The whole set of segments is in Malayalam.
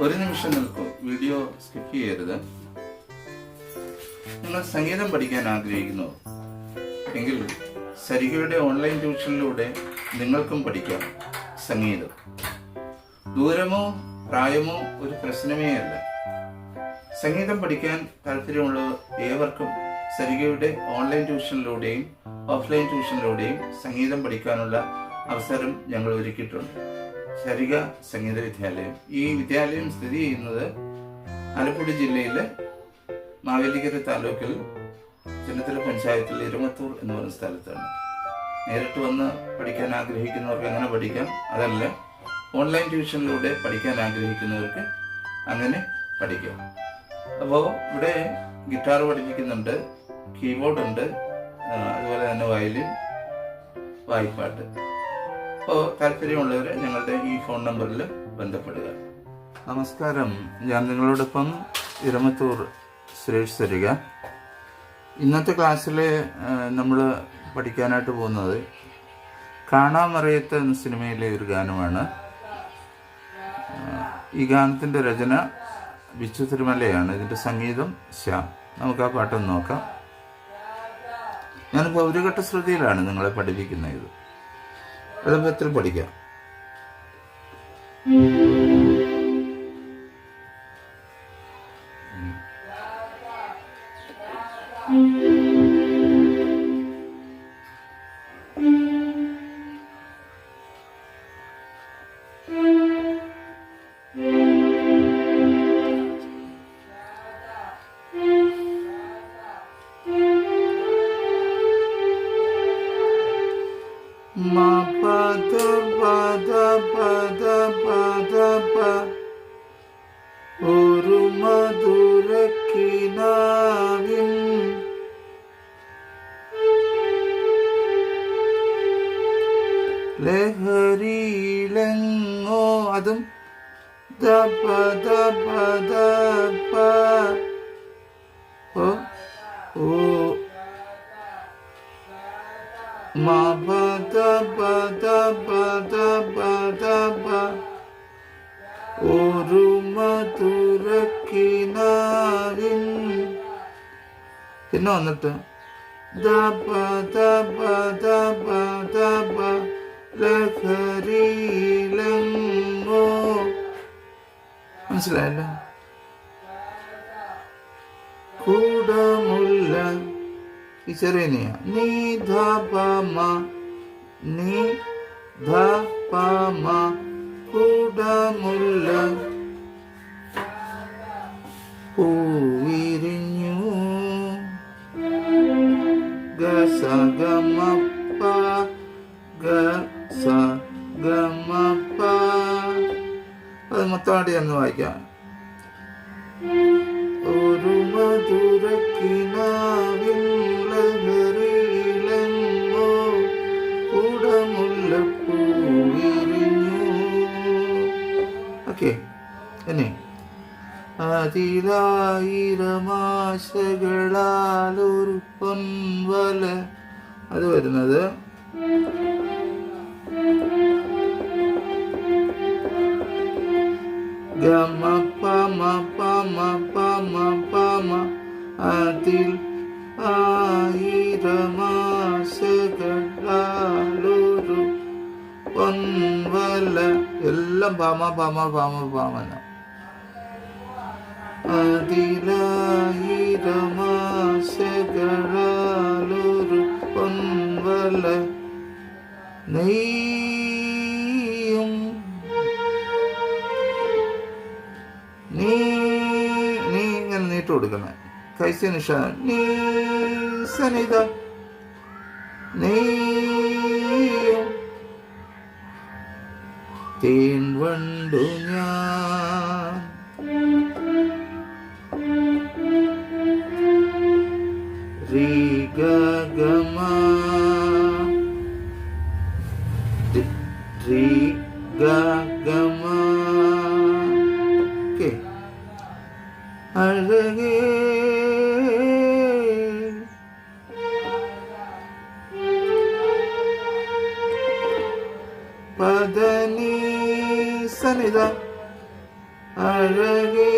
ഒരു നിമിഷം നിൽക്കൂ, വീഡിയോ സ്കിപ്പ് ചെയ്യരുത്. നിങ്ങൾ സംഗീതം പഠിക്കാൻ ആഗ്രഹിക്കുന്നു എങ്കിൽ സരിഗയുടെ ഓൺലൈൻ ട്യൂഷനിലൂടെ നിങ്ങൾക്കും പഠിക്കാം സംഗീതം. ദൂരമോ പ്രായമോ ഒരു പ്രശ്നമേ അല്ല. സംഗീതം പഠിക്കാൻ താല്പര്യമുള്ള ഏവർക്കും സരിഗയുടെ ഓൺലൈൻ ട്യൂഷനിലൂടെയും ഓഫ്ലൈൻ ട്യൂഷനിലൂടെയും സംഗീതം പഠിക്കാനുള്ള അവസരം ഞങ്ങൾ ഒരുക്കിയിട്ടുണ്ട്. സരിഗ സംഗീത വിദ്യാലയം. ഈ വിദ്യാലയം സ്ഥിതി ചെയ്യുന്നത് ആലപ്പുഴ ജില്ലയിലെ മാവേലിക്കര താലൂക്കിൽ ചെന്നിത്തല പഞ്ചായത്തിൽ ഇരുമത്തൂർ എന്ന് പറയുന്ന സ്ഥലത്താണ്. നേരിട്ട് വന്ന് പഠിക്കാൻ ആഗ്രഹിക്കുന്നവർക്ക് അങ്ങനെ പഠിക്കാം, അതല്ല ഓൺലൈൻ ട്യൂഷനിലൂടെ പഠിക്കാൻ ആഗ്രഹിക്കുന്നവർക്ക് അങ്ങനെ പഠിക്കാം. അപ്പോൾ ഇവിടെ ഗിറ്റാർ പഠിപ്പിക്കുന്നുണ്ട്, കീബോർഡ് ഉണ്ട്, അതുപോലെ തന്നെ വയലിൻ, വായ്പാട്ട്. അപ്പോൾ താല്പര്യമുള്ളവർ ഞങ്ങളുടെ ഈ ഫോൺ നമ്പറിൽ ബന്ധപ്പെടുക. നമസ്കാരം, ഞാൻ നിങ്ങളോടൊപ്പം ഇരമത്തൂർ സുരേഷ് സരിഗ. ഇന്നത്തെ ക്ലാസ്സിൽ നമ്മൾ പഠിക്കാനായിട്ട് പോകുന്നത് കാണാമറിയത്ത് എന്ന സിനിമയിലെ ഒരു ഗാനമാണ്. ഈ ഗാനത്തിൻ്റെ രചന ബിച്ചു തിരുമലയാണ്, ഇതിൻ്റെ സംഗീതം ശ്യാം. നമുക്ക് ആ പാട്ടൊന്ന് നോക്കാം. ഞാനിപ്പോൾ ഒരു ഘട്ട ശ്രുതിയിലാണ് നിങ്ങളെ പഠിപ്പിക്കുന്നത്. ഇത് എളുപ്പത്തിൽ പഠിക്കാം. Ma pa da pa da pa da pa da pa ഒരു മധുരക്കിനാവിൻ ലഹരിയിലെങ്ങോ അതും ദ പ ദ പ ദ പ ഓ ma ba da ba da ba da ba da ba ഒരു മധുരക്കിനാവിൻ. പിന്നെ വന്നിട്ട് ദ പ ദ പ ദ പ ദ പ ലഹരിയിലെങ്ങോ. മനസ്സിലായല്ലോ? കൂടമുല്ല ഈ ചെറിയ നീ ധ പ മ നീ ധ പ മ കൂടമുല്ല പൂവിരിഞ്ഞു ഗ സ ഗ മ പ ഗ സ ഗ മ പ. അത് മൊത്തമായിട്ട് ഒന്ന് വായിക്കാം. ഒരു മധുരക്കിനാവിൻ ലഹരിയിലെങ്ങോ കൂടമുല്ലപ്പൂവിരിഞ്ഞു. ഓക്കെ, ഇനി അതിലായിരമാശകളാലൊരു പൊൻവല. അത് വരുന്നത് ഗമ പമ പമ പമ പമ അതിൽ ആയിരമാശകളാലൊരു പൊൻവല. എല്ലാം പമ പമ പമ പമന. അതിലായിരമാശകളാലൊരു പൊൻവല നെയ്യും നീ ഇങ്ങനെ നീട്ട് കൊടുക്കണേ. കൈസ നിഷ നീ സനിത നെയ്യും തേൻ വണ്ടു ഞാൻ രി ഗ ഗ മ രി ഗ ഗ മ. ഓക്കെ, അഴകേ പദനി സനിത അഴകേ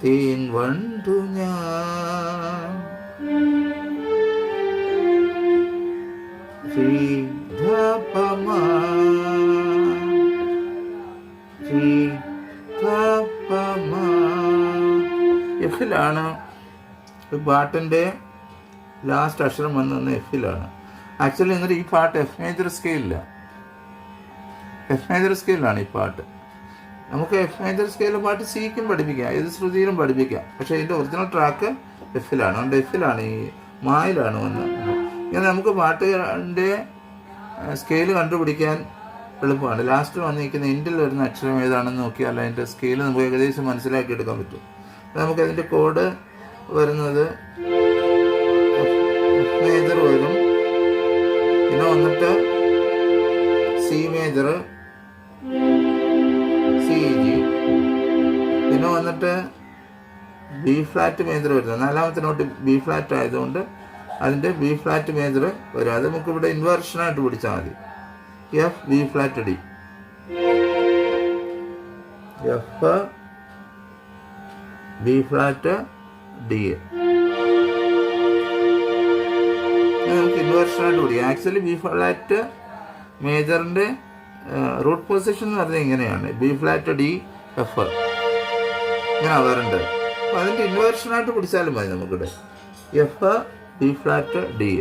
തേൻ വണ്ടു ഞാൻ എഫിലാണ് പാട്ടിന്റെ ലാസ്റ്റ് അക്ഷരം വന്നത് എഫിലാണ്. ആക്ച്വലി എന്നിട്ട് ഈ പാട്ട് എഫ് മേജർ സ്കെയിലാണ് ഈ പാട്ട്. നമുക്ക് എഫ് മേജർ സ്കെയിൽ പാട്ട് സിക്കും പഠിപ്പിക്കാം, ഏത് ശ്രുതിയിലും പഠിപ്പിക്കാം. പക്ഷെ ഇതിന്റെ ഒറിജിനൽ ട്രാക്ക് എഫിലാണ്. അതുകൊണ്ട് എഫിലാണ്, ഈ മായിലാണ് വന്നത്. ഇങ്ങനെ നമുക്ക് പാട്ടിന്റെ സ്കെയിൽ കണ്ടുപിടിക്കാൻ എളുപ്പമാണ്. ലാസ്റ്റ് വന്നിരിക്കുന്ന എൻഡിൽ വരുന്ന അക്ഷരം ഏതാണെന്ന് നോക്കിയാൽ അതിൻ്റെ സ്കെയിൽ നമുക്ക് ഏകദേശം മനസ്സിലാക്കി എടുക്കാൻ പറ്റും. നമുക്കതിൻ്റെ കോഡ് വരുന്നത് എഫ് മേജർ വരും, പിന്നെ വന്നിട്ട് സി മേജർ, സി ജി, പിന്നെ വന്നിട്ട് ബി ഫ്ലാറ്റ് മേജർ വരുന്നത്. നാലാമത്തെ നോട്ട് ബി ഫ്ലാറ്റ് ആയതുകൊണ്ട് അതിൻ്റെ ബി ഫ്ലാറ്റ് മേജർ വരും. അത് നമുക്കിവിടെ ഇൻവേർഷനായിട്ട് പിടിച്ചാൽ മതി. F B flat D, F B flat D നമുക്ക് ഇൻവേർഷനായിട്ട് പിടിക്കാം. ആക്ച്വലി ബി ഫ്ലാറ്റ് മേജറിൻ്റെ റൂട്ട് പൊസിഷൻ എന്ന് പറഞ്ഞാൽ ഇങ്ങനെയാണ്, ബി ഫ്ലാറ്റ് ഡി എഫ് ഇങ്ങനെ വരേണ്ടത്. അപ്പോൾ അതിൻ്റെ ഇൻവേർഷനായിട്ട് പിടിച്ചാലും മതി നമുക്കിവിടെ. എഫ് ബി ഫ്ലാറ്റ് ഡി,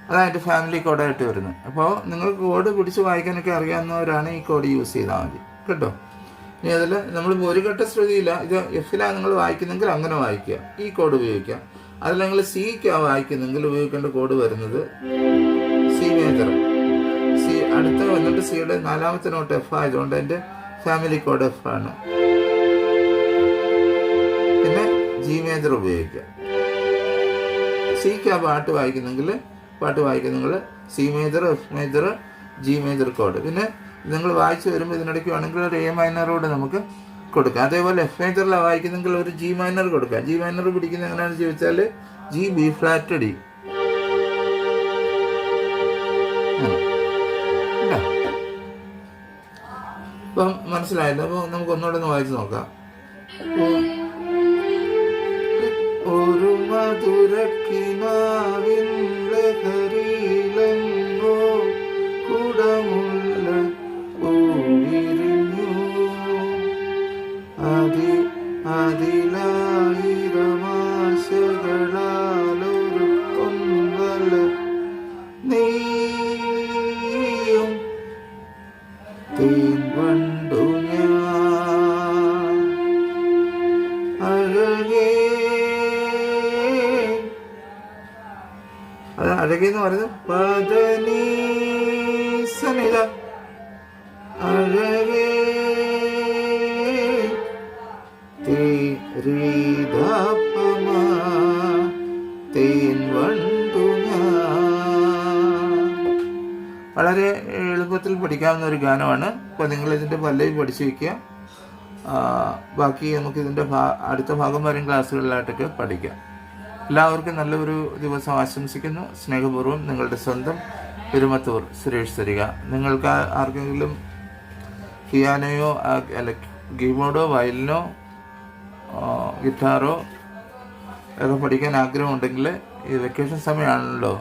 അതായത് ഫാമിലി കോഡായിട്ട് വരുന്നത്. അപ്പോൾ നിങ്ങൾ കോഡ് പിടിച്ച് വായിക്കാനൊക്കെ അറിയാവുന്നവരാണ് ഈ കോഡ് യൂസ് ചെയ്താൽ മതി കേട്ടോ. ഇനി അതിൽ നമ്മൾ ഒരു ഘട്ട ശ്രുതിയില്ല, ഇത് എഫിലാണ് നിങ്ങൾ വായിക്കുന്നെങ്കിൽ അങ്ങനെ വായിക്കുക, ഈ കോഡ് ഉപയോഗിക്കാം. അതിൽ നിങ്ങൾ സിക്കാണ് വായിക്കുന്നെങ്കിൽ ഉപയോഗിക്കേണ്ട കോഡ് വരുന്നത് സി മേജർ. സി അടുത്ത വന്നിട്ട് സിയുടെ നാലാമത്തെ നോട്ട് എഫ് ആയതുകൊണ്ട് അതിൻ്റെ ഫാമിലി കോഡ് എഫ് ആണ്. പിന്നെ ജി മേജർ ഉപയോഗിക്കാം. സിക്കാണ് പാട്ട് വായിക്കുന്നെങ്കിൽ C major, F major, G major കോഡ്. പിന്നെ നിങ്ങൾ വായിച്ച് വരുമ്പോൾ ഇതിനിടയ്ക്ക് വേണമെങ്കിൽ ഒരു എ മൈനറോട് നമുക്ക് കൊടുക്കാം. അതേപോലെ എഫ് മേജറിലാണ് വായിക്കുന്നെങ്കിൽ ഒരു ജി മൈനർ കൊടുക്കാം. ജി മൈനർ പിടിക്കുന്നത് എങ്ങനെയാണെന്ന് ചോദിച്ചാൽ ജി ബി ഫ്ലാറ്റ് ഡി. ഇപ്പം മനസ്സിലായല്ലോ. അപ്പോൾ നമുക്ക് ഒന്നുകൂടെ ഒന്ന് വായിച്ച് നോക്കാം. ഒരു മധുരക്കിനാവിൻ ലഹരിയിലെങ്ങോ കുടമുള്ള പൂവിരിഞ്ഞു, അതിലായിരമാശകളാലൊരു പൊൻവല നെയ്യും തേൻ വണ്ടു ഞാൻ അഴകേ. അത് അഴകെന്ന് പറയുന്നത് പദനീസനില അഴകേ തേൻ വണ്ടു ഞാൻ. വളരെ എളുപ്പത്തിൽ പഠിക്കാവുന്ന ഒരു ഗാനമാണ്. അപ്പോൾ നിങ്ങളിതിൻ്റെ പല്ലവി പഠിച്ചു വയ്ക്കുക. ബാക്കി നമുക്കിതിൻ്റെ അടുത്ത ഭാഗം വരും ക്ലാസ്സുകളിലായിട്ടൊക്കെ പഠിക്കാം. എല്ലാവർക്കും നല്ലൊരു ദിവസം ആശംസിക്കുന്നു. സ്നേഹപൂർവ്വം നിങ്ങളുടെ സ്വന്തം പെരുമത്തൂർ സുരേഷ് തരിക. നിങ്ങൾക്ക് ആർക്കെങ്കിലും പിയാനോയോ അല്ല കീബോർഡോ വയലിനോ ഗിറ്റാറോ ഒക്കെ പഠിക്കാൻ ആഗ്രഹമുണ്ടെങ്കിൽ ഈ വെക്കേഷൻ സമയമാണല്ലോ,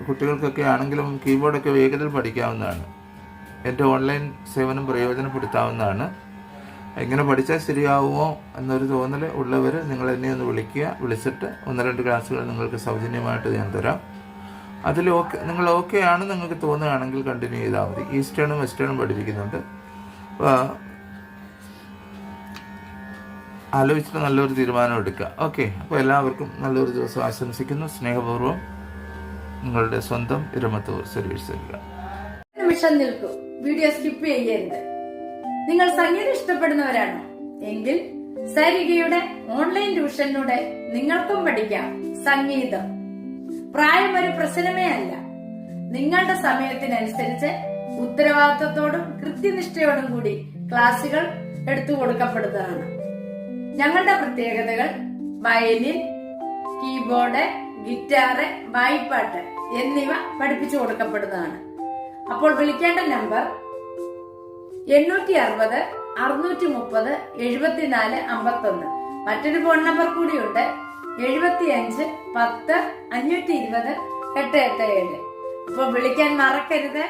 കുട്ടികൾക്കൊക്കെ ആണെങ്കിലും കീബോർഡൊക്കെ വേഗത്തിൽ പഠിക്കാവുന്നതാണ്. എൻ്റെ ഓൺലൈൻ സേവനം പ്രയോജനപ്പെടുത്താവുന്നതാണ്. എങ്ങനെ പഠിച്ചാൽ ശരിയാവുമോ എന്നൊരു തോന്നൽ ഉള്ളവർ നിങ്ങൾ എന്നെ ഒന്ന് വിളിച്ചിട്ട് 1-2 ക്ലാസ്സുകൾ നിങ്ങൾക്ക് സൗജന്യമായിട്ട് ഞാൻ തരാം. അതിൽ നിങ്ങൾ ഓക്കെ ആണ് നിങ്ങൾക്ക് തോന്നുകയാണെങ്കിൽ കണ്ടിന്യൂ ചെയ്താൽ മതി. ഈസ്റ്റേണും വെസ്റ്റേണും പഠിപ്പിക്കുന്നുണ്ട്. ആലോചിച്ചിട്ട് നല്ലൊരു തീരുമാനം എടുക്കുക. ഓക്കെ, അപ്പോൾ എല്ലാവർക്കും നല്ലൊരു ദിവസം ആശംസിക്കുന്നു. സ്നേഹപൂർവ്വം നിങ്ങളുടെ സ്വന്തം ഇരമത്തൂർ സുരേഷ് തരിക. നിമിഷം നിൽക്കൂ, വീഡിയോ സ്കിപ്പ് ചെയ്യരുത്. നിങ്ങൾ സംഗീതം ഇഷ്ടപ്പെടുന്നവരാണോ എങ്കിൽ സരികയുടെ ഓൺലൈൻ ട്യൂഷനിലൂടെ നിങ്ങൾക്കും പഠിക്കാം സംഗീതം. പ്രായം ഒരു പ്രശ്നമേ അല്ല. നിങ്ങളുടെ സമയത്തിനനുസരിച്ച് ഉത്തരവാദിത്വത്തോടും കൃത്യനിഷ്ഠയോടും കൂടി ക്ലാസുകൾ എടുത്തു കൊടുക്കപ്പെടുന്നതാണ്. ഞങ്ങളുടെ പ്രത്യേകതകൾ: വയലിൻ, കീബോർഡ്, ഗിറ്റാറ്, വായ്പാട്ട് എന്നിവ പഠിപ്പിച്ചു കൊടുക്കപ്പെടുന്നതാണ്. അപ്പോൾ വിളിക്കേണ്ട നമ്പർ 860 630 74 51. മറ്റൊരു ഫോൺ നമ്പർ കൂടിയുണ്ട്, 75 10 520 887. അപ്പോൾ വിളിക്കാൻ മറക്കരുത്.